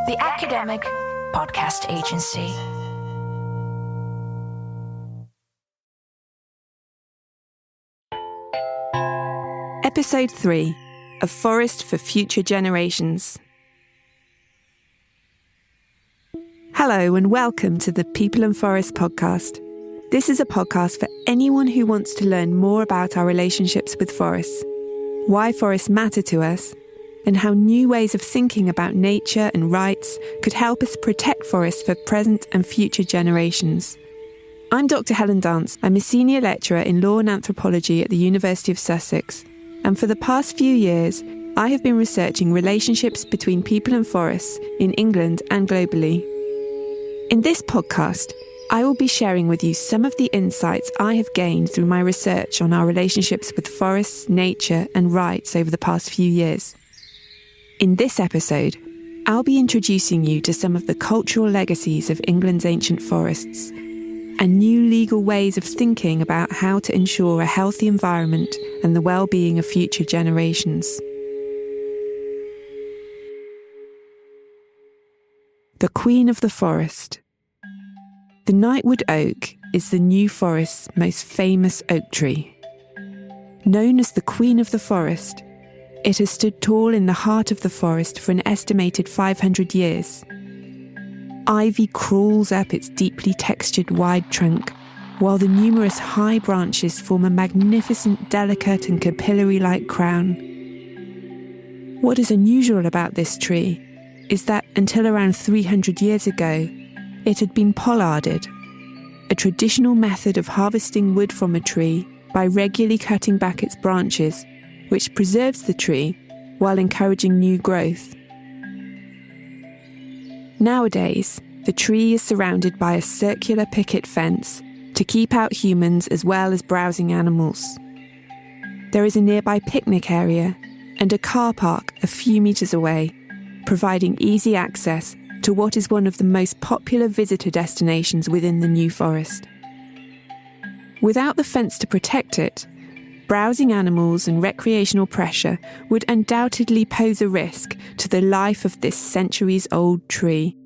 the academic podcast agency. Episode 3, A Forest for Future Generations. Hello and welcome to the People and Forest podcast. This is a podcast for anyone who wants to learn more about our relationships with forests, why forests matter to us, and how new ways of thinking about nature and rights could help us protect forests for present and future generations. I'm Dr. Helen Dancer. I'm a senior lecturer in law and anthropology at the University of Sussex, and for the past few years, I have been researching relationships between people and forests in England and globally. In this podcast, I will be sharing with you some of the insights I have gained through my research on our relationships with forests, nature, and rights over the past few years. In this episode, I'll be introducing you to some of the cultural legacies of England's ancient forests and new legal ways of thinking about how to ensure a healthy environment and the well-being of future generations. The Queen of the Forest. The Knightwood oak is the New Forest's most famous oak tree. Known as the Queen of the Forest, it has stood tall in the heart of the forest for an estimated 500 years. Ivy crawls up its deeply textured wide trunk, while the numerous high branches form a magnificent, delicate and capillary-like crown. What is unusual about this tree is that until around 300 years ago, it had been pollarded, a traditional method of harvesting wood from a tree by regularly cutting back its branches, which preserves the tree while encouraging new growth. Nowadays, the tree is surrounded by a circular picket fence to keep out humans as well as browsing animals. There is a nearby picnic area and a car park a few metres away, providing easy access to what is one of the most popular visitor destinations within the New Forest. Without the fence to protect it, browsing animals and recreational pressure would undoubtedly pose a risk to the life of this centuries-old tree.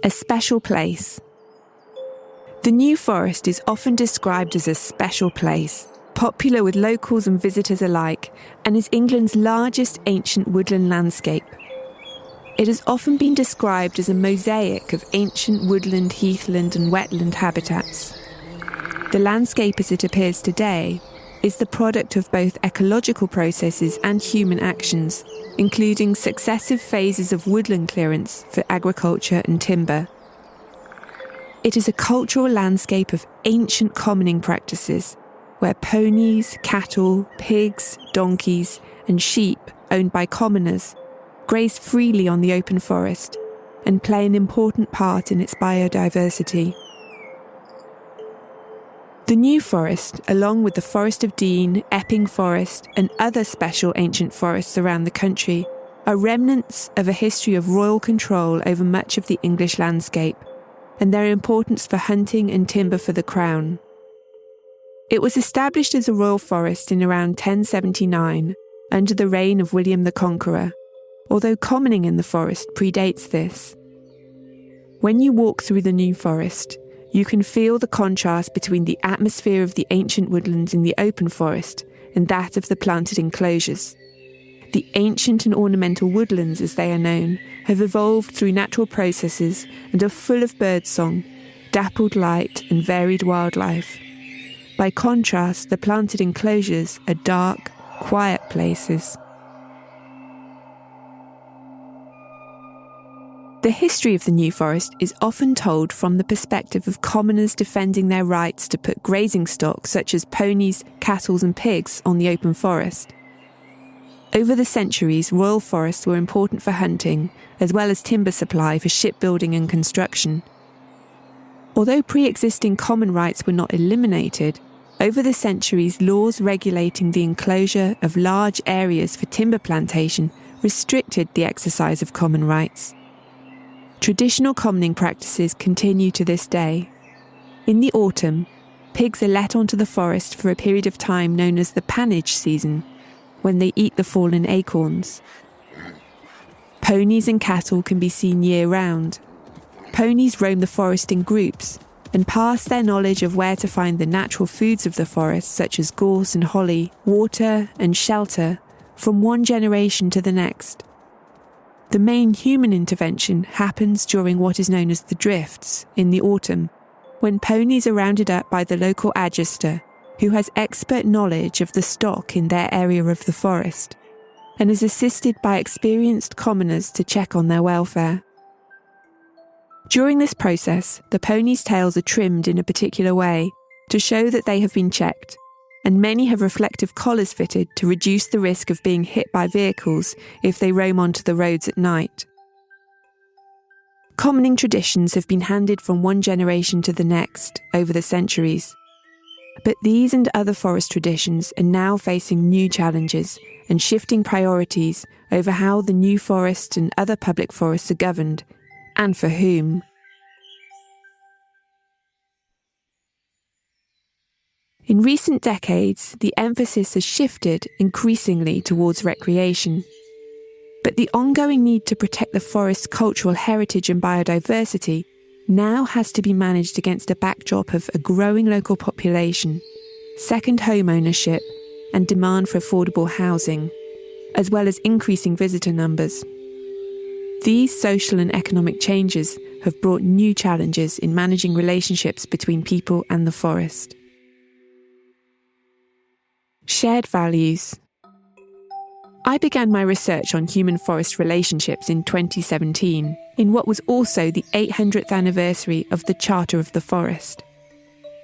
A special place. The New Forest is often described as a special place, popular with locals and visitors alike, and is England's largest ancient woodland landscape. It has often been described as a mosaic of ancient woodland, heathland and wetland habitats. The landscape as it appears today is the product of both ecological processes and human actions, including successive phases of woodland clearance for agriculture and timber. It is a cultural landscape of ancient commoning practices, where ponies, cattle, pigs, donkeys and sheep owned by commoners graze freely on the open forest and play an important part in its biodiversity. The New Forest, along with the Forest of Dean, Epping Forest and other special ancient forests around the country, are remnants of a history of royal control over much of the English landscape and their importance for hunting and timber for the crown. It was established as a royal forest in around 1079 under the reign of William the Conqueror, although commoning in the forest predates this. When you walk through the New Forest, you can feel the contrast between the atmosphere of the ancient woodlands in the open forest and that of the planted enclosures. The ancient and ornamental woodlands, as they are known, have evolved through natural processes and are full of birdsong, dappled light and varied wildlife. By contrast, the planted enclosures are dark, quiet places. The history of the New Forest is often told from the perspective of commoners defending their rights to put grazing stock such as ponies, cattle and pigs on the open forest. Over the centuries, royal forests were important for hunting, as well as timber supply for shipbuilding and construction. Although pre-existing common rights were not eliminated, over the centuries laws regulating the enclosure of large areas for timber plantation restricted the exercise of common rights. Traditional commoning practices continue to this day. In the autumn, pigs are let onto the forest for a period of time known as the pannage season, when they eat the fallen acorns. Ponies and cattle can be seen year-round. Ponies roam the forest in groups and pass their knowledge of where to find the natural foods of the forest, such as gorse and holly, water and shelter, from one generation to the next. The main human intervention happens during what is known as the drifts in the autumn, when ponies are rounded up by the local adjuster, who has expert knowledge of the stock in their area of the forest, and is assisted by experienced commoners to check on their welfare. During this process, the ponies' tails are trimmed in a particular way to show that they have been checked, and many have reflective collars fitted to reduce the risk of being hit by vehicles if they roam onto the roads at night. Commoning traditions have been handed from one generation to the next over the centuries, but these and other forest traditions are now facing new challenges and shifting priorities over how the new forest and other public forests are governed, and for whom. In recent decades, the emphasis has shifted increasingly towards recreation. But the ongoing need to protect the forest's cultural heritage and biodiversity now has to be managed against a backdrop of a growing local population, second home ownership, and demand for affordable housing, as well as increasing visitor numbers. These social and economic changes have brought new challenges in managing relationships between people and the forest. Shared values. I began my research on human-forest relationships in 2017, in what was also the 800th anniversary of the Charter of the Forest.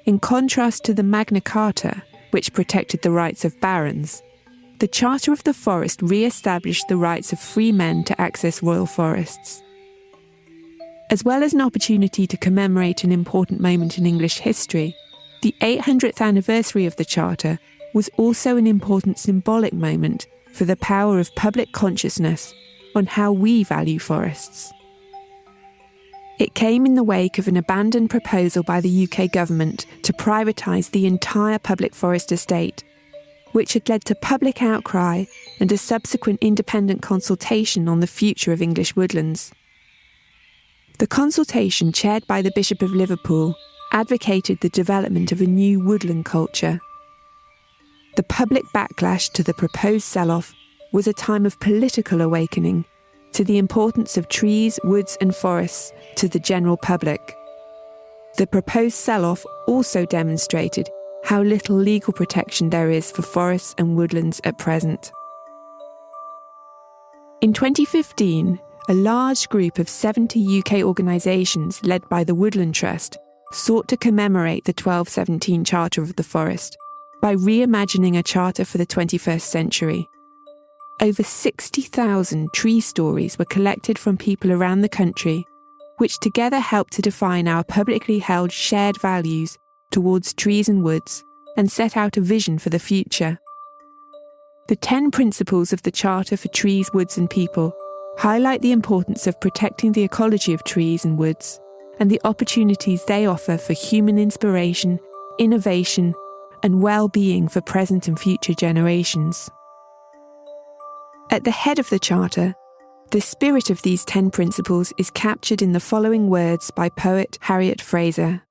In contrast to the Magna Carta, which protected the rights of barons, the Charter of the Forest re-established the rights of free men to access royal forests. As well as an opportunity to commemorate an important moment in English history, the 800th anniversary of the Charter was also an important symbolic moment for the power of public consciousness on how we value forests. It came in the wake of an abandoned proposal by the UK government to privatise the entire public forest estate, which had led to public outcry and a subsequent independent consultation on the future of English woodlands. The consultation, chaired by the Bishop of Liverpool, advocated the development of a new woodland culture. The public backlash to the proposed sell-off was a time of political awakening to the importance of trees, woods and forests to the general public. The proposed sell-off also demonstrated how little legal protection there is for forests and woodlands at present. In 2015, a large group of 70 UK organisations led by the Woodland Trust sought to commemorate the 1217 Charter of the Forest by reimagining a charter for the 21st century. Over 60,000 tree stories were collected from people around the country, which together helped to define our publicly held shared values towards trees and woods and set out a vision for the future. The 10 principles of the Charter for Trees, Woods and People highlight the importance of protecting the ecology of trees and woods and the opportunities they offer for human inspiration, innovation, and well-being for present and future generations. At the head of the Charter, the spirit of these 10 principles is captured in the following words by poet Harriet Fraser.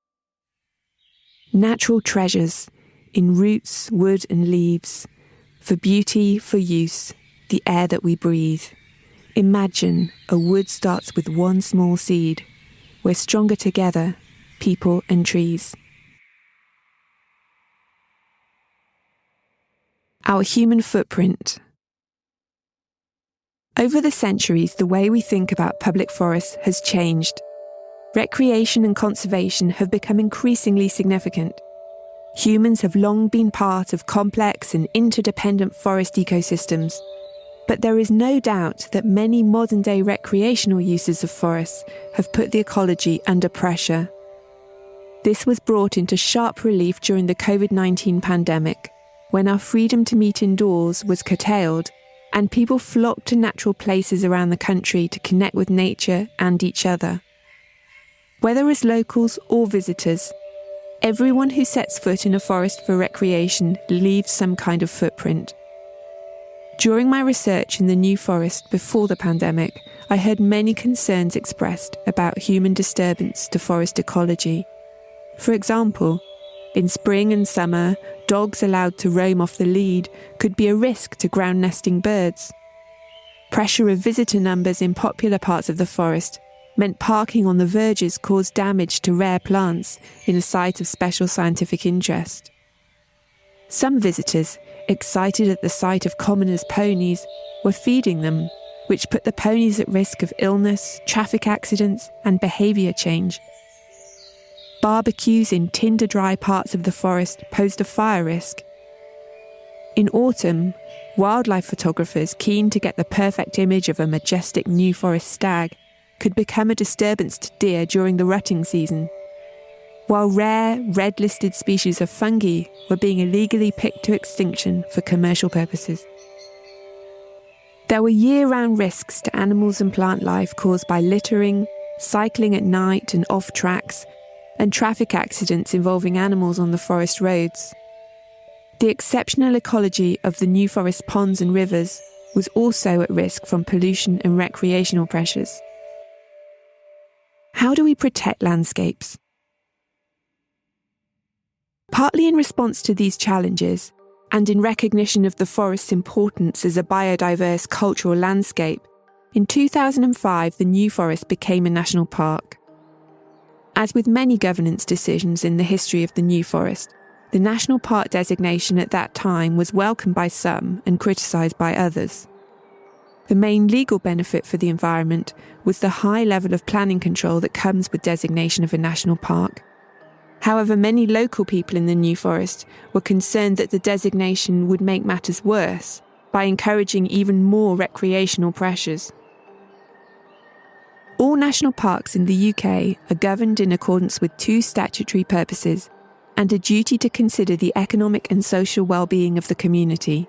Natural treasures, in roots, wood and leaves, for beauty, for use, the air that we breathe. Imagine a wood starts with one small seed. We're stronger together, people and trees. Our human footprint. Over the centuries, the way we think about public forests has changed. Recreation and conservation have become increasingly significant. Humans have long been part of complex and interdependent forest ecosystems, but there is no doubt that many modern-day recreational uses of forests have put the ecology under pressure. This was brought into sharp relief during the COVID-19 pandemic, when our freedom to meet indoors was curtailed and people flocked to natural places around the country to connect with nature and each other. Whether as locals or visitors, everyone who sets foot in a forest for recreation leaves some kind of footprint. During my research in the New Forest before the pandemic, I heard many concerns expressed about human disturbance to forest ecology. For example, in spring and summer, dogs allowed to roam off the lead could be a risk to ground nesting birds. Pressure of visitor numbers in popular parts of the forest meant parking on the verges caused damage to rare plants in a site of special scientific interest. Some visitors, excited at the sight of commoners' ponies, were feeding them, which put the ponies at risk of illness, traffic accidents, and behaviour change. Barbecues in tinder-dry parts of the forest posed a fire risk. In autumn, wildlife photographers keen to get the perfect image of a majestic New Forest stag could become a disturbance to deer during the rutting season, while rare, red-listed species of fungi were being illegally picked to extinction for commercial purposes. There were year-round risks to animals and plant life caused by littering, cycling at night and off tracks, and traffic accidents involving animals on the forest roads. The exceptional ecology of the New Forest ponds and rivers was also at risk from pollution and recreational pressures. How do we protect landscapes? Partly in response to these challenges, and in recognition of the forest's importance as a biodiverse cultural landscape, in 2005 the New Forest became a national park. As with many governance decisions in the history of the New Forest, the national park designation at that time was welcomed by some and criticised by others. The main legal benefit for the environment was the high level of planning control that comes with designation of a national park. However, many local people in the New Forest were concerned that the designation would make matters worse by encouraging even more recreational pressures. All national parks in the UK are governed in accordance with two statutory purposes and a duty to consider the economic and social well-being of the community.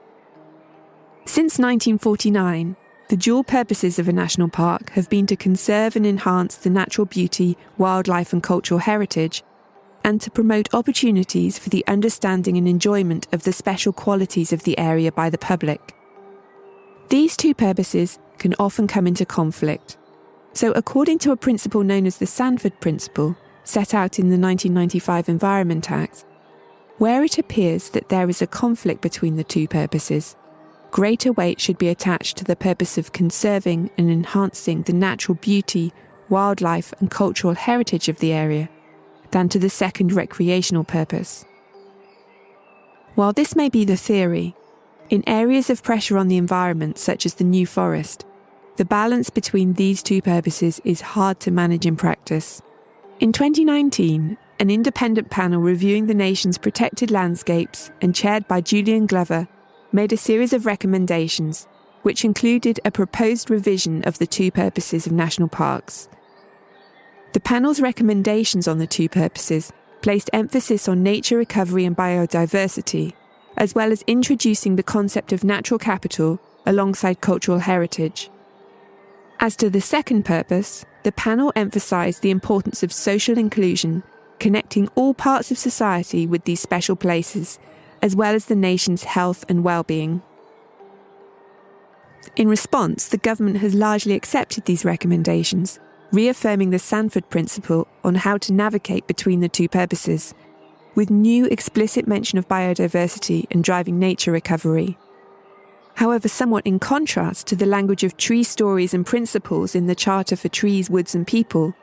Since 1949, the dual purposes of a national park have been to conserve and enhance the natural beauty, wildlife and cultural heritage, and to promote opportunities for the understanding and enjoyment of the special qualities of the area by the public. These two purposes can often come into conflict. So according to a principle known as the Sanford Principle, set out in the 1995 Environment Act, where it appears that there is a conflict between the two purposes, greater weight should be attached to the purpose of conserving and enhancing the natural beauty, wildlife and cultural heritage of the area, than to the second recreational purpose. While this may be the theory, in areas of pressure on the environment such as the New Forest, the balance between these two purposes is hard to manage in practice. In 2019, an independent panel reviewing the nation's protected landscapes and chaired by Julian Glover made a series of recommendations, which included a proposed revision of the two purposes of national parks. The panel's recommendations on the two purposes placed emphasis on nature recovery and biodiversity, as well as introducing the concept of natural capital alongside cultural heritage. As to the second purpose, the panel emphasised the importance of social inclusion, connecting all parts of society with these special places, as well as the nation's health and well-being. In response, the government has largely accepted these recommendations, reaffirming the Sanford Principle on how to navigate between the two purposes, with new explicit mention of biodiversity and driving nature recovery. However, somewhat in contrast to the language of tree stories and principles in the Charter for Trees, Woods and People,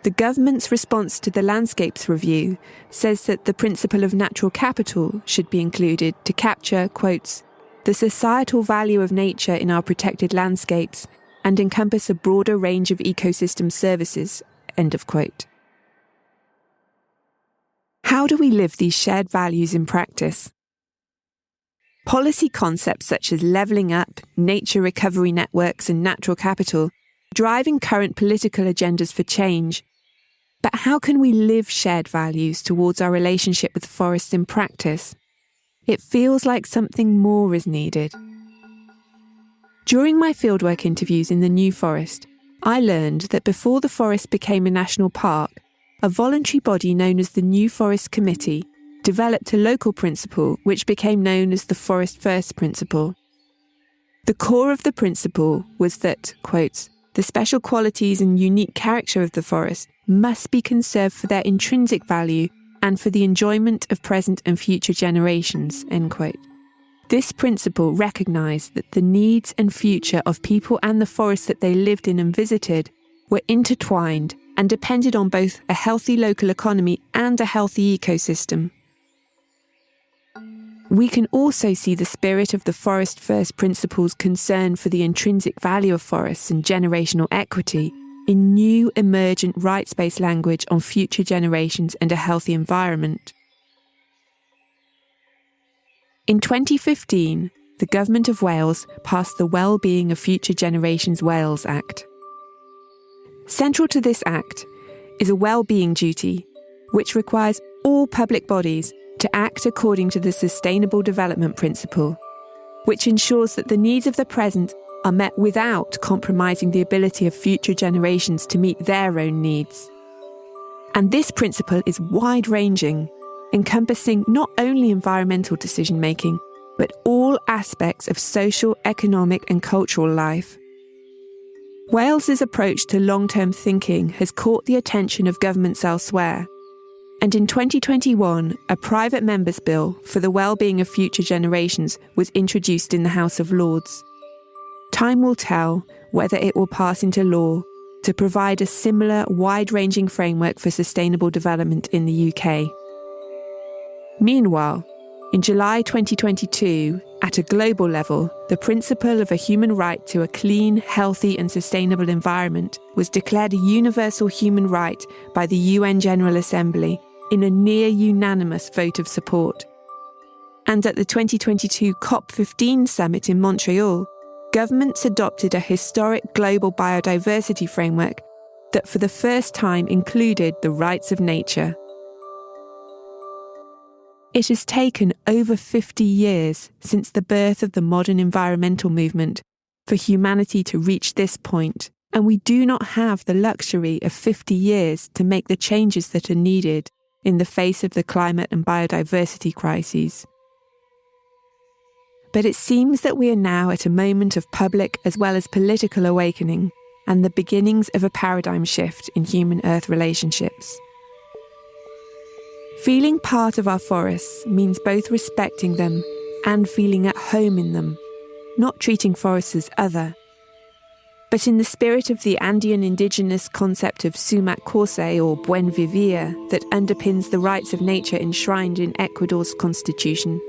the government's response to the Landscapes Review says that the principle of natural capital should be included to capture, quotes, the societal value of nature in our protected landscapes and encompass a broader range of ecosystem services, end of quote. How do we live these shared values in practice? Policy concepts such as levelling up, nature recovery networks and natural capital are driving current political agendas for change. But how can we live shared values towards our relationship with forests in practice? It feels like something more is needed. During my fieldwork interviews in the New Forest, I learned that before the forest became a national park, a voluntary body known as the New Forest Committee developed a local principle which became known as the Forest First Principle. The core of the principle was that, quote, the special qualities and unique character of the forest must be conserved for their intrinsic value and for the enjoyment of present and future generations, end quote. This principle recognised that the needs and future of people and the forests that they lived in and visited were intertwined and depended on both a healthy local economy and a healthy ecosystem. We can also see the spirit of the Forest First principles' concern for the intrinsic value of forests and generational equity in new emergent rights-based language on future generations and a healthy environment. In 2015, the Government of Wales passed the Wellbeing of Future Generations Wales Act. Central to this act is a wellbeing duty, which requires all public bodies to act according to the Sustainable Development Principle, which ensures that the needs of the present are met without compromising the ability of future generations to meet their own needs. And this principle is wide-ranging, encompassing not only environmental decision-making, but all aspects of social, economic and cultural life. Wales's approach to long-term thinking has caught the attention of governments elsewhere, and in 2021, a private member's bill for the well-being of future generations was introduced in the House of Lords. Time will tell whether it will pass into law to provide a similar wide-ranging framework for sustainable development in the UK. Meanwhile, in July 2022, at a global level, the principle of a human right to a clean, healthy and sustainable environment was declared a universal human right by the UN General Assembly in a near-unanimous vote of support. And at the 2022 COP15 summit in Montreal, governments adopted a historic global biodiversity framework that for the first time included the rights of nature. It has taken over 50 years since the birth of the modern environmental movement for humanity to reach this point, and we do not have the luxury of 50 years to make the changes that are needed in the face of the climate and biodiversity crises. But it seems that we are now at a moment of public as well as political awakening and the beginnings of a paradigm shift in human-earth relationships. Feeling part of our forests means both respecting them and feeling at home in them, not treating forests as other. But in the spirit of the Andean indigenous concept of sumac cauce or buen vivir that underpins the rights of nature enshrined in Ecuador's constitution,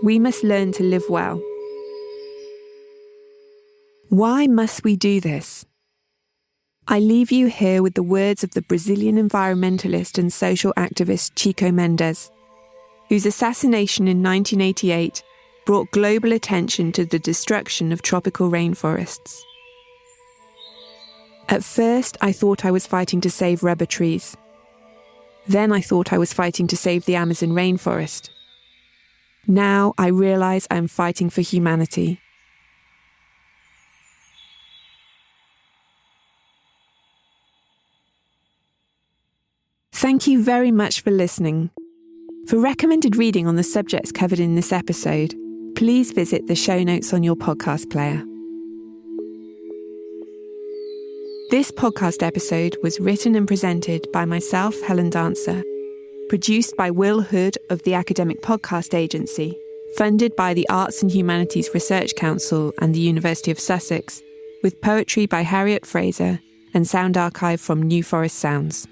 we must learn to live well. Why must we do this? I leave you here with the words of the Brazilian environmentalist and social activist Chico Mendes, whose assassination in 1988 brought global attention to the destruction of tropical rainforests. At first, I thought I was fighting to save rubber trees. Then I thought I was fighting to save the Amazon rainforest. Now I realise I am fighting for humanity. Thank you very much for listening. For recommended reading on the subjects covered in this episode, please visit the show notes on your podcast player. This podcast episode was written and presented by myself, Helen Dancer, produced by Will Hood of the Academic Podcast Agency, funded by the Arts and Humanities Research Council and the University of Sussex, with poetry by Harriet Fraser and sound archive from New Forest Sounds.